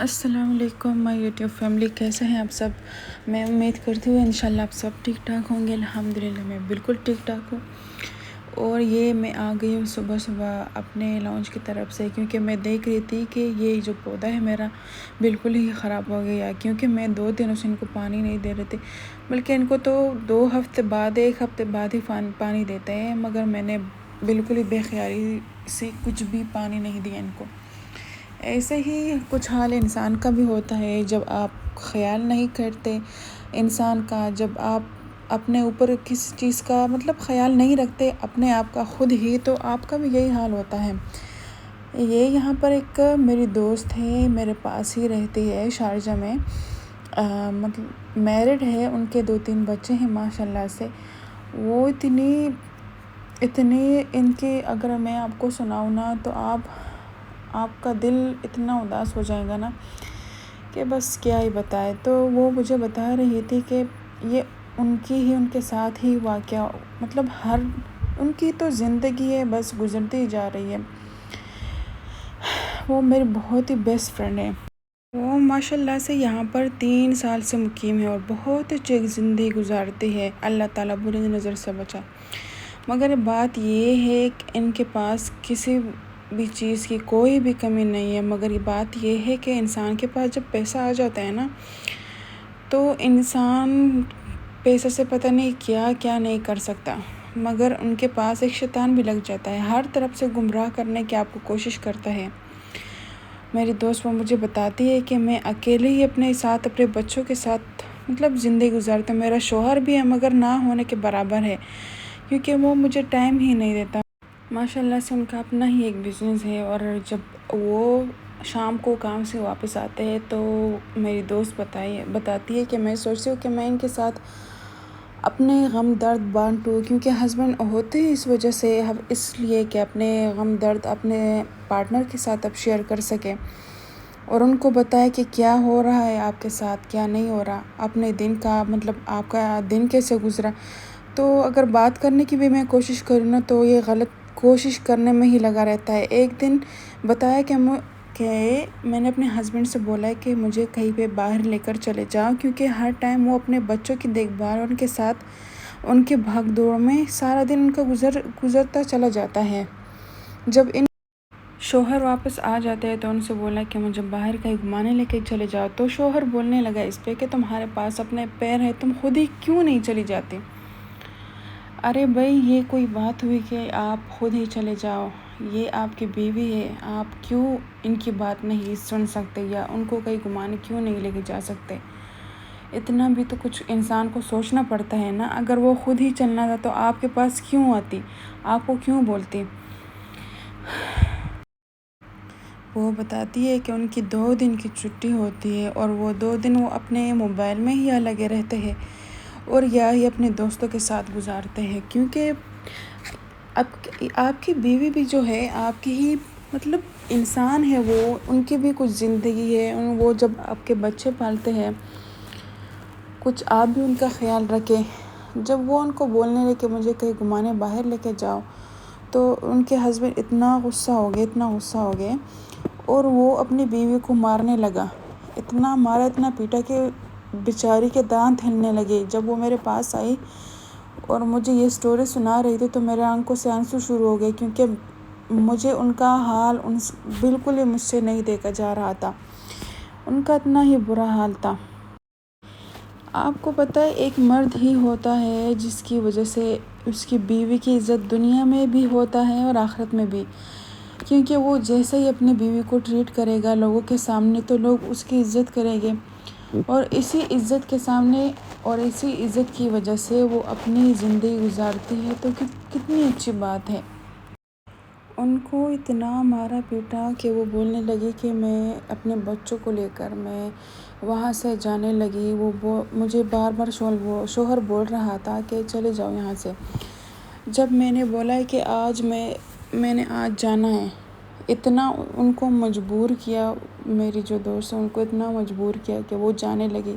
السلام علیکم مائی YouTube family, کیسے ہیں آپ سب؟ میں امید کرتی ہوں انشاءاللہ آپ سب ٹھیک ٹھاک ہوں گے۔ الحمدللہ میں بالکل ٹھیک ٹھاک ہوں۔ اور یہ میں آ گئی ہوں صبح صبح اپنے لانچ کی طرف سے، کیونکہ میں دیکھ رہی تھی کہ یہ جو پودا ہے میرا بالکل ہی خراب ہو گیا، کیونکہ میں 2 دنوں سے ان کو پانی نہیں دے رہی تھی، بلکہ ان کو تو 2 ہفتے بعد 1 ہفتے بعد ہی پانی دیتے ہیں، مگر میں نے بالکل ہی بے خیالی سے کچھ بھی پانی نہیں دیا ان کو۔ ایسے ہی کچھ حال انسان کا بھی ہوتا ہے، جب آپ خیال نہیں کرتے انسان کا، جب آپ اپنے اوپر کسی چیز کا خیال نہیں رکھتے اپنے آپ کا خود ہی، تو آپ کا بھی یہی حال ہوتا ہے۔ یہ یہاں پر ایک میری دوست ہے، میرے پاس ہی رہتی ہے شارجہ میں، میرڈ ہے، ان کے 2-3 بچے ہیں ماشاءاللہ سے۔ وہ اتنی ان کی اگر میں آپ کو سناؤں نا تو آپ کا دل اتنا اداس ہو جائے گا نا کہ بس کیا ہی بتائے۔ تو وہ مجھے بتا رہی تھی کہ یہ ان کے ساتھ ہی واقعہ، ان کی تو زندگی ہے بس گزرتی ہی جا رہی ہے۔ وہ میری بہت ہی بیسٹ فرینڈ ہے۔ وہ ماشاءاللہ سے یہاں پر 3 سال سے مقیم ہے اور بہت اچھی زندگی گزارتی ہے، اللہ تعالیٰ بری نظر سے بچا۔ مگر بات یہ ہے کہ ان کے پاس کسی بھی چیز کی کوئی بھی کمی نہیں ہے، مگر یہ بات یہ ہے کہ انسان کے پاس جب پیسہ آ جاتا ہے نا، تو انسان پیسے سے پتہ نہیں کیا کیا نہیں کر سکتا۔ مگر ان کے پاس ایک شیطان بھی لگ جاتا ہے، ہر طرف سے گمراہ کرنے کی آپ کو کوشش کرتا ہے۔ میری دوست وہ مجھے بتاتی ہے کہ میں اکیلے ہی اپنے بچوں کے ساتھ زندگی گزارتا ہوں۔ میرا شوہر بھی ہے مگر نہ ہونے کے برابر ہے، کیونکہ وہ مجھے ٹائم ہی نہیں دیتا۔ ماشاءاللہ سے ان کا اپنا ہی ایک بزنس ہے، اور جب وہ شام کو کام سے واپس آتے ہیں تو میری دوست بتاتی ہے کہ میں سوچتی ہوں کہ میں ان کے ساتھ اپنے غم درد بانٹوں، کیونکہ ہسبینڈ ہوتے ہیں اس وجہ سے، اس لیے کہ اپنے غم درد اپنے پارٹنر کے ساتھ اب شیئر کر سکیں اور ان کو بتائے کہ کیا ہو رہا ہے آپ کے ساتھ، کیا نہیں ہو رہا، اپنے دن کا آپ کا دن کیسے گزرا۔ تو اگر بات کرنے کی بھی میں کوشش کروں نا تو یہ غلط کوشش کرنے میں ہی لگا رہتا ہے۔ ایک دن بتایا کہ میں نے اپنے ہسبینڈ سے بولا ہے کہ مجھے کہیں پہ باہر لے کر چلے جاؤ، کیونکہ ہر ٹائم وہ اپنے بچوں کی دیکھ بھال ان کے ساتھ ان کے بھاگ دوڑ میں سارا دن ان کا گزرتا چلا جاتا ہے۔ جب ان شوہر واپس آ جاتے ہیں تو ان سے بولا کہ مجھے باہر کہیں گھمانے لے کے چلے جاؤ، تو شوہر بولنے لگا اس پہ کہ تمہارے پاس اپنے پیر ہے، تم خود ہی کیوں نہیں چلی جاتی؟ ارے بھائی، یہ کوئی بات ہوئی کہ آپ خود ہی چلے جاؤ؟ یہ آپ کی بیوی ہے، آپ کیوں ان کی بات نہیں سن سکتے یا ان کو کہیں گھمانے کیوں نہیں لے کے جا سکتے؟ اتنا بھی تو کچھ انسان کو سوچنا پڑتا ہے نا۔ اگر وہ خود ہی چلنا تھا تو آپ کے پاس کیوں آتی، آپ کو کیوں بولتی؟ وہ بتاتی ہے کہ ان کی 2 دن کی چھٹی ہوتی ہے اور وہ 2 دن وہ اپنے موبائل میں ہی لگے رہتے ہیں اور یا ہی اپنے دوستوں کے ساتھ گزارتے ہیں، کیونکہ آپ کی بیوی بھی جو ہے آپ کی ہی انسان ہے، وہ ان کی بھی کچھ زندگی ہے۔ وہ جب آپ کے بچے پالتے ہیں، کچھ آپ بھی ان کا خیال رکھیں۔ جب وہ ان کو بولنے لگے کہ مجھے کہیں گھمانے باہر لے کے جاؤ، تو ان کے ہسبینڈ اتنا غصہ ہو گئے اور وہ اپنی بیوی کو مارنے لگا، اتنا مارا اتنا پیٹا کہ بیچاری کے دانت ہلنے لگے۔ جب وہ میرے پاس آئی اور مجھے یہ سٹوری سنا رہی تھی تو میرے آنکھوں سے آنسو شروع ہو گئے، کیونکہ مجھے ان کا حال بالکل ہی مجھ سے نہیں دیکھا جا رہا تھا، ان کا اتنا ہی برا حال تھا۔ آپ کو پتہ ہے ایک مرد ہی ہوتا ہے جس کی وجہ سے اس کی بیوی کی عزت دنیا میں بھی ہوتا ہے اور آخرت میں بھی، کیونکہ وہ جیسے ہی اپنی بیوی کو ٹریٹ کرے گا لوگوں کے سامنے تو لوگ اس کی عزت کریں گے، اور اسی عزت کے سامنے اور اسی عزت کی وجہ سے وہ اپنی زندگی گزارتی ہے، تو کتنی اچھی بات ہے۔ ان کو اتنا مارا پیٹا کہ وہ بولنے لگی کہ میں اپنے بچوں کو لے کر میں وہاں سے جانے لگی۔ مجھے بار بار شوہر بول رہا تھا کہ چلے جاؤ یہاں سے۔ جب میں نے بولا ہے کہ میں نے آج جانا ہے، اتنا ان کو مجبور کیا، میری جو دوست ہیں ان کو اتنا مجبور کیا کہ وہ جانے لگی،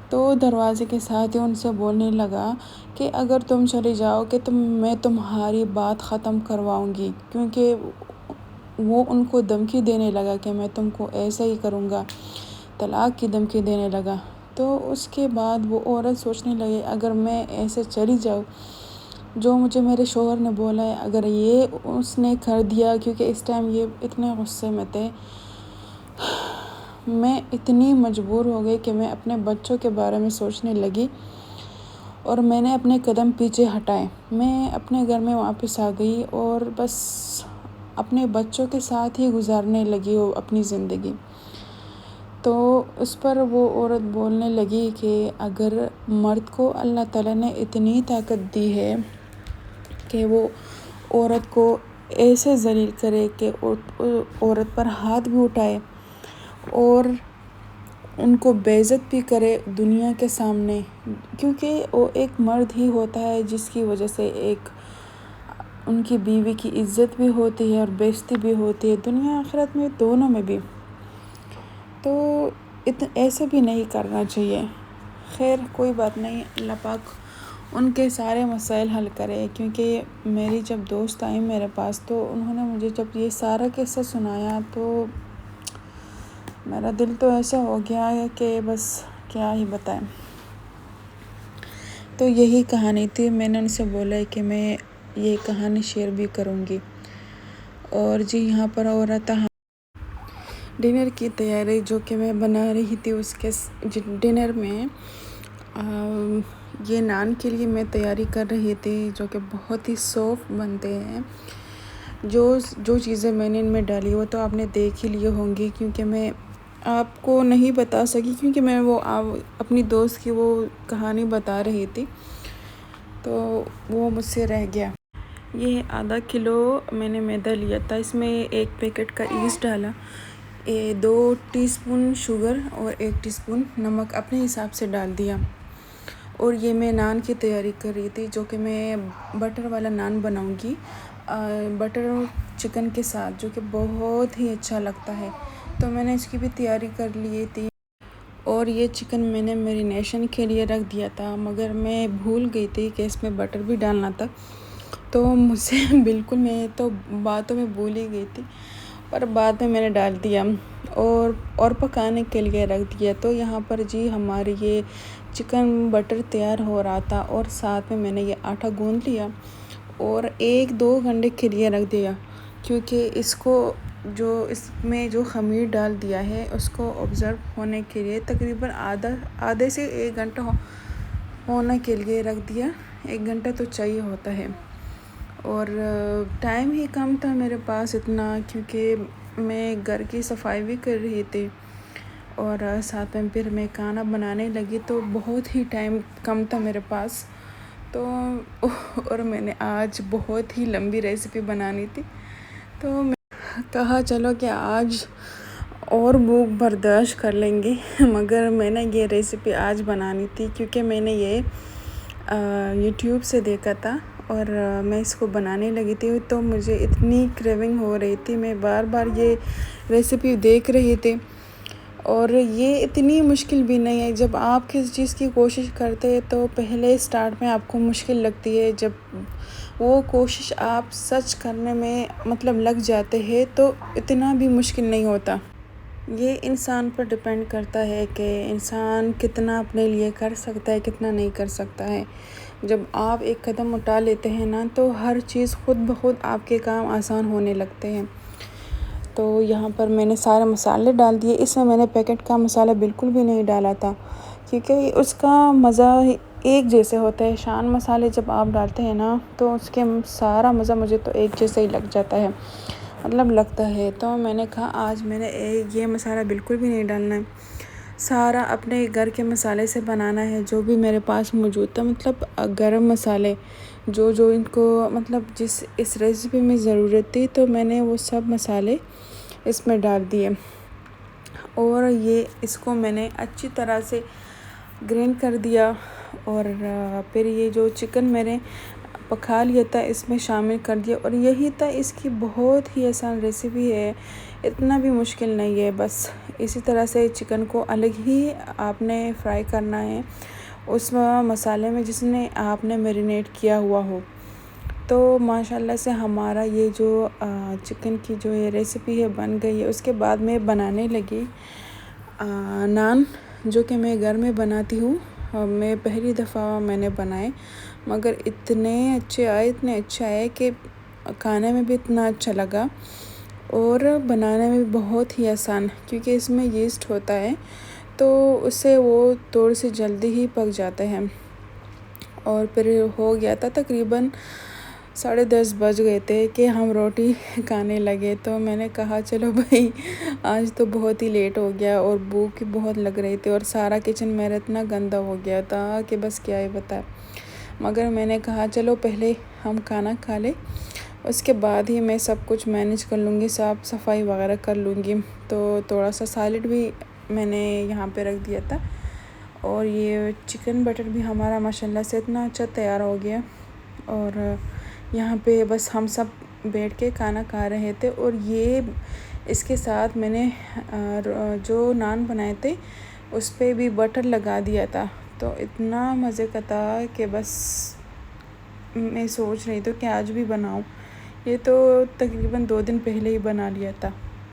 تو دروازے کے ساتھ ہی ان سے بولنے لگا کہ اگر تم چلے جاؤ کہ میں تمہاری بات ختم کرواؤں گی، کیونکہ وہ ان کو دھمکی دینے لگا کہ میں تم کو ایسا ہی کروں گا، طلاق کی دھمکی دینے لگا، تو اس کے بعد وہ عورت سوچنے لگی اگر میں ایسے چلی جاؤں، جو مجھے میرے شوہر نے بولا ہے اگر یہ اس نے کر دیا، کیونکہ اس ٹائم یہ اتنے غصے میں تھے، میں اتنی مجبور ہو گئی کہ میں اپنے بچوں کے بارے میں سوچنے لگی اور میں نے اپنے قدم پیچھے ہٹائے، میں اپنے گھر میں واپس آ گئی اور بس اپنے بچوں کے ساتھ ہی گزارنے لگی وہ اپنی زندگی۔ تو اس پر وہ عورت بولنے لگی کہ اگر مرد کو اللہ تعالیٰ نے اتنی طاقت دی ہے کہ وہ عورت کو ایسے ذلیل کرے کہ عورت پر ہاتھ بھی اٹھائے اور ان کو بے عزت بھی کرے دنیا کے سامنے، کیونکہ وہ ایک مرد ہی ہوتا ہے جس کی وجہ سے ایک ان کی بیوی کی عزت بھی ہوتی ہے اور بے عزتی بھی ہوتی ہے دنیا آخرت میں دونوں میں بھی، تو ایسے بھی نہیں کرنا چاہیے۔ خیر کوئی بات نہیں، اللہ پاک ان کے سارے مسائل حل کرے، کیونکہ میری جب دوست آئی میرے پاس تو انہوں نے مجھے جب یہ سارا قصہ سنایا تو میرا دل تو ایسا ہو گیا ہے کہ بس کیا ہی بتائیں۔ تو یہی کہانی تھی، میں نے ان سے بولا ہے کہ میں یہ کہانی شیئر بھی کروں گی۔ اور جی یہاں پر ہو رہا تھا ڈنر کی تیاری، جو کہ میں بنا رہی تھی، اس کے ڈنر میں یہ نان کے لیے میں تیاری کر رہی تھی، جو کہ بہت ہی سافٹ بنتے ہیں۔ جو چیزیں میں نے ان میں ڈالی وہ تو آپ نے دیکھ ہی لیے ہوں گی، کیونکہ میں آپ کو نہیں بتا سکی، کیونکہ میں وہ اپنی دوست کی وہ کہانی بتا رہی تھی تو وہ مجھ سے رہ گیا۔ یہ آدھا کلو میں نے میدا لیا تھا، اس میں 1 پیکٹ کا ایسٹ ڈالا، 2 ٹی سپون شوگر اور 1 ٹی سپون نمک اپنے حساب سے ڈال دیا۔ اور یہ میں نان کی تیاری کر رہی تھی، جو کہ میں بٹر والا نان بناؤں گی بٹر چکن کے ساتھ، جو کہ بہت ہی اچھا لگتا ہے، تو میں نے اس کی بھی تیاری کر لی تھی۔ اور یہ چکن میں نے میرینیشن کے لیے رکھ دیا تھا، مگر میں بھول گئی تھی کہ اس میں بٹر بھی ڈالنا تھا، تو مجھ سے بالکل میں تو باتوں میں بھول ہی گئی تھی، پر بعد میں نے ڈال دیا اور پکانے کے لیے رکھ دیا۔ تو یہاں پر جی ہماری یہ چکن بٹر تیار ہو رہا تھا، اور ساتھ میں میں نے یہ آٹا گوندھ لیا اور 1-2 گھنٹے کے لیے رکھ دیا، کیونکہ اس میں جو خمیر ڈال دیا ہے اس کو آبزرو ہونے کے لیے تقریباً آدھے سے 1 گھنٹہ ہونے کے لیے رکھ دیا، 1 گھنٹہ تو چاہیے ہوتا ہے۔ اور ٹائم ہی کم تھا میرے پاس اتنا، کیونکہ میں گھر کی صفائی بھی کر رہی تھی اور ساتھ میں پھر میں کھانا بنانے لگی، تو بہت ہی ٹائم کم تھا میرے پاس، تو اور میں نے آج بہت ہی لمبی ریسیپی بنانی تھی، تو میں کہا چلو کہ آج اور بھوک برداشت کر لیں گے، مگر میں نے یہ ریسیپی آج بنانی تھی، کیونکہ میں نے یہ یوٹیوب سے دیکھا تھا اور میں اس کو بنانے لگی تھی، تو مجھے اتنی کریونگ ہو رہی تھی، میں بار بار یہ ریسیپی دیکھ رہی تھی، اور یہ اتنی مشکل بھی نہیں ہے۔ جب آپ کسی چیز کی کوشش کرتے ہیں تو پہلے سٹارٹ میں آپ کو مشکل لگتی ہے، جب وہ کوشش آپ سچ کرنے میں لگ جاتے ہیں تو اتنا بھی مشکل نہیں ہوتا۔ یہ انسان پر ڈیپینڈ کرتا ہے کہ انسان کتنا اپنے لیے کر سکتا ہے، کتنا نہیں کر سکتا ہے۔ جب آپ ایک قدم اٹھا لیتے ہیں نا، تو ہر چیز خود بخود آپ کے کام آسان ہونے لگتے ہیں۔ تو یہاں پر میں نے سارے مسالے ڈال دیے، اس میں نے پیکٹ کا مسالہ بالکل بھی نہیں ڈالا تھا، کیونکہ اس کا مزہ ایک جیسے ہوتا ہے۔ شان مسالے جب آپ ڈالتے ہیں نا تو اس کے سارا مزہ مجھے تو ایک جیسے ہی لگ جاتا ہے، لگتا ہے، تو میں نے کہا آج میں نے یہ مسالہ بالکل بھی نہیں ڈالنا ہے، سارا اپنے گھر کے مسالے سے بنانا ہے، جو بھی میرے پاس موجود تھا، گرم مسالے جو ان کو جس اس ریسیپی میں ضرورت تھی، تو میں نے وہ سب مسالے اس میں ڈال دیے، اور اس کو میں نے اچھی طرح سے گرینڈ کر دیا، اور پھر یہ جو چکن میں نے پکا لیا تھا اس میں شامل کر دیا، اور یہی تھا اس کی بہت ہی آسان ریسیپی ہے، اتنا بھی مشکل نہیں ہے۔ بس اسی طرح سے چکن کو الگ ہی آپ نے فرائی کرنا ہے اس مسالے میں جس نے آپ نے میرینیٹ کیا ہوا ہو، تو ماشاءاللہ سے ہمارا یہ جو چکن کی جو یہ ریسیپی ہے بن گئی ہے۔ اس کے بعد میں بنانے لگی نان، جو کہ میں گھر میں بناتی ہوں۔ میں پہلی دفعہ میں نے بنائے، مگر اتنے اچھے آئے کہ کھانے میں بھی اتنا اچھا لگا، اور بنانے میں بھی بہت ہی آسان، کیونکہ اس میں یسٹ ہوتا ہے تو اس سے وہ تھوڑی سی جلدی ہی پک جاتے ہیں۔ اور پھر ہو گیا تھا تقریباً 10:30 بج گئے تھے کہ ہم روٹی کھانے لگے، تو میں نے کہا چلو بھائی آج تو بہت ہی لیٹ ہو گیا، اور بھوک بہت لگ رہی تھی، اور سارا کچن میرا اتنا گندا ہو گیا تھا کہ بس کیا ہی بتائے۔ مگر میں نے کہا چلو پہلے ہم کھانا کھا لیں، اس کے بعد ہی میں سب کچھ مینیج کر لوں گی، صاف صفائی وغیرہ کر لوں گی۔ تو تھوڑا سا سیلڈ بھی میں نے یہاں پہ رکھ دیا تھا، اور یہ چکن بٹر بھی ہمارا ماشاءاللہ سے اتنا اچھا تیار ہو گیا۔ اور یہاں پہ بس ہم سب بیٹھ کے کھانا کھا رہے تھے، اور یہ اس کے ساتھ میں نے جو نان بنائے تھے اس پہ بھی بٹر لگا دیا تھا، تو اتنا مزے کا تھا کہ بس میں سوچ رہی تھی کہ آج بھی بناؤں۔ یہ تو تقریباً 2 دن پہلے ہی بنا لیا تھا۔